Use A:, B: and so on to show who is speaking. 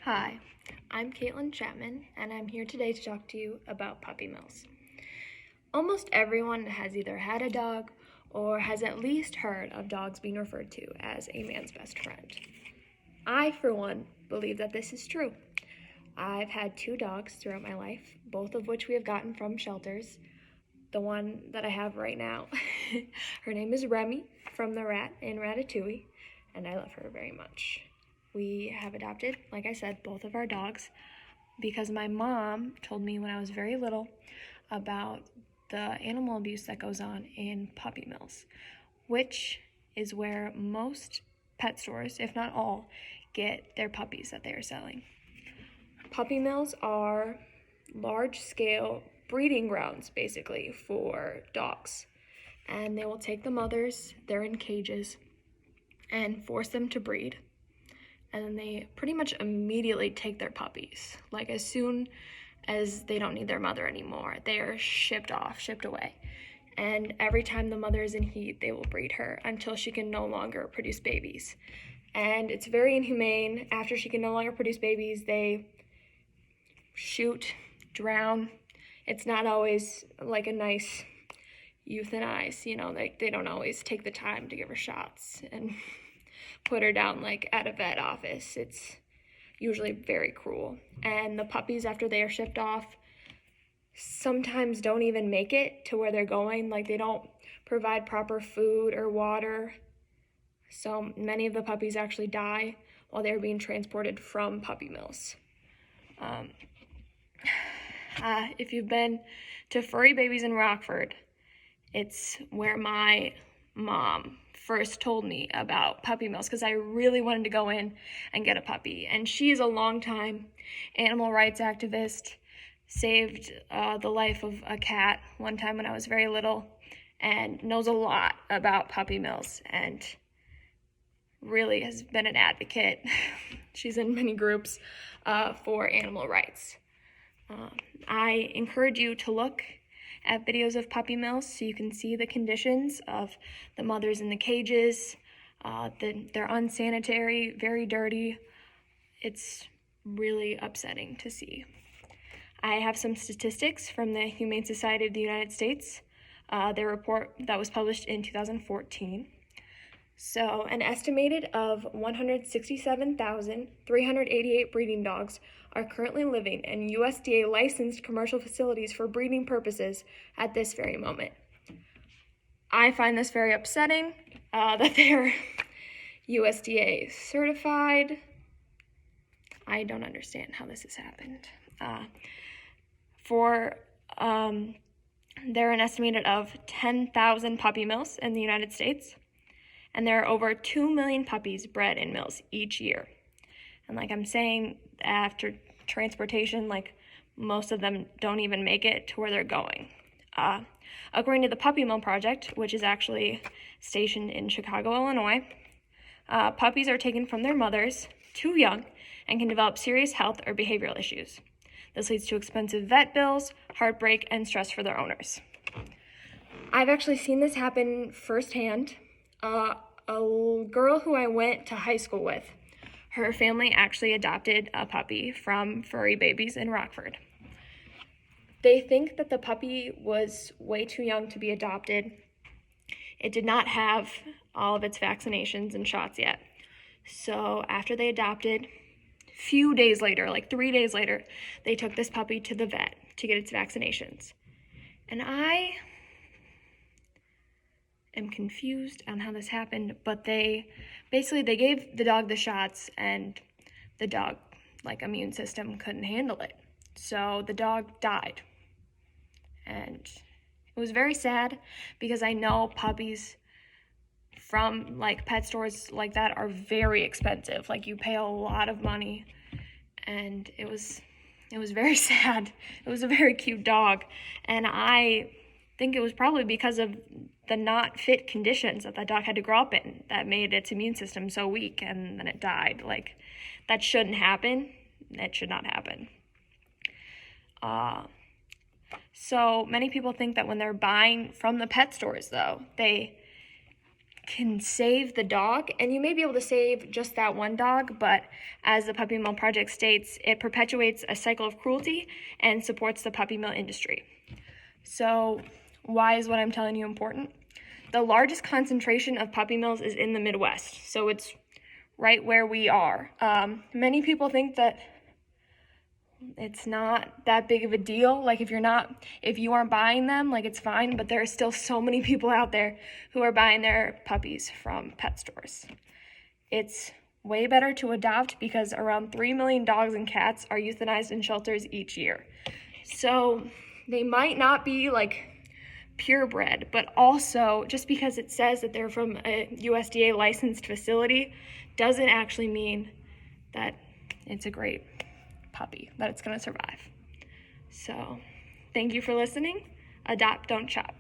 A: Hi, I'm Caitlin Chapman, and I'm here today to talk to you about puppy mills. Almost everyone has either had a dog or has at least heard of dogs being referred to as a man's best friend. I, for one, believe that this is true. I've had 2 dogs throughout my life, both of which we have gotten from shelters. The one that I have right now, her name is Remy from the rat in Ratatouille, and I love her very much. We have adopted, like I said, both of our dogs because my mom told me when I was very little about the animal abuse that goes on in puppy mills, which is where most pet stores, if not all, get their puppies that they are selling. Puppy mills are large-scale breeding grounds, basically, for dogs. And they will take the mothers, they're in cages, and force them to breed. And then they pretty much immediately take their puppies. Like as soon as they don't need their mother anymore, they are shipped away. And every time the mother is in heat, they will breed her until she can no longer produce babies. And it's very inhumane. After she can no longer produce babies, they shoot, drown. It's not always like a nice euthanize, they don't always take the time to give her shots and put her down like at a vet office. It's usually very cruel. And the puppies, after they are shipped off, sometimes don't even make it to where they're going. Like they don't provide proper food or water. So many of the puppies actually die while they're being transported from puppy mills. If you've been to Furry Babies in Rockford, it's where my mom first told me about puppy mills because I really wanted to go in and get a puppy. And she is a longtime animal rights activist, saved the life of a cat one time when I was very little, and knows a lot about puppy mills and really has been an advocate. She's in many groups for animal rights. I encourage you to look at videos of puppy mills so you can see the conditions of the mothers in the cages. They're unsanitary, very dirty. It's really upsetting to see. I have some statistics from the Humane Society of the United States, their report that was published in 2014. So an estimated of 167,388 breeding dogs are currently living in USDA licensed commercial facilities for breeding purposes at this very moment. I find this very upsetting that they're USDA certified. I don't understand how this has happened. There are an estimated of 10,000 puppy mills in the United States. And there are over 2 million puppies bred in mills each year. And like I'm saying, after transportation, like most of them don't even make it to where they're going. According to the Puppy Mill Project, which is actually stationed in Chicago, Illinois, puppies are taken from their mothers too young and can develop serious health or behavioral issues. This leads to expensive vet bills, heartbreak, and stress for their owners. I've actually seen this happen firsthand. A girl who I went to high school with, her family actually adopted a puppy from Furry Babies in Rockford. They think that the puppy was way too young to be adopted. It did not have all of its vaccinations and shots yet. So after they adopted, few days later, like 3 days later, they took this puppy to the vet to get its vaccinations. And I am confused on how this happened, but they gave the dog the shots and the dog, immune system couldn't handle it. So the dog died. And it was very sad because I know puppies from pet stores like that are very expensive. You pay a lot of money, and it was very sad. It was a very cute dog, and I think it was probably because of the not fit conditions that dog had to grow up in that made its immune system so weak, and then it died. That shouldn't happen. It should not happen. So many people think that when they're buying from the pet stores, though, they can save the dog, and you may be able to save just that one dog, but as the Puppy Mill Project states, it perpetuates a cycle of cruelty and supports the puppy mill industry. So why is what I'm telling you important? The largest concentration of puppy mills is in the Midwest, so it's right where we are. Many people think that it's not that big of a deal. Like if you aren't buying them, like it's fine, but there are still so many people out there who are buying their puppies from pet stores. It's way better to adopt because around 3 million dogs and cats are euthanized in shelters each year. So they might not be like purebred, but also just because it says that they're from a USDA licensed facility doesn't actually mean that it's a great puppy, that it's going to survive. So thank you for listening. Adopt, don't shop.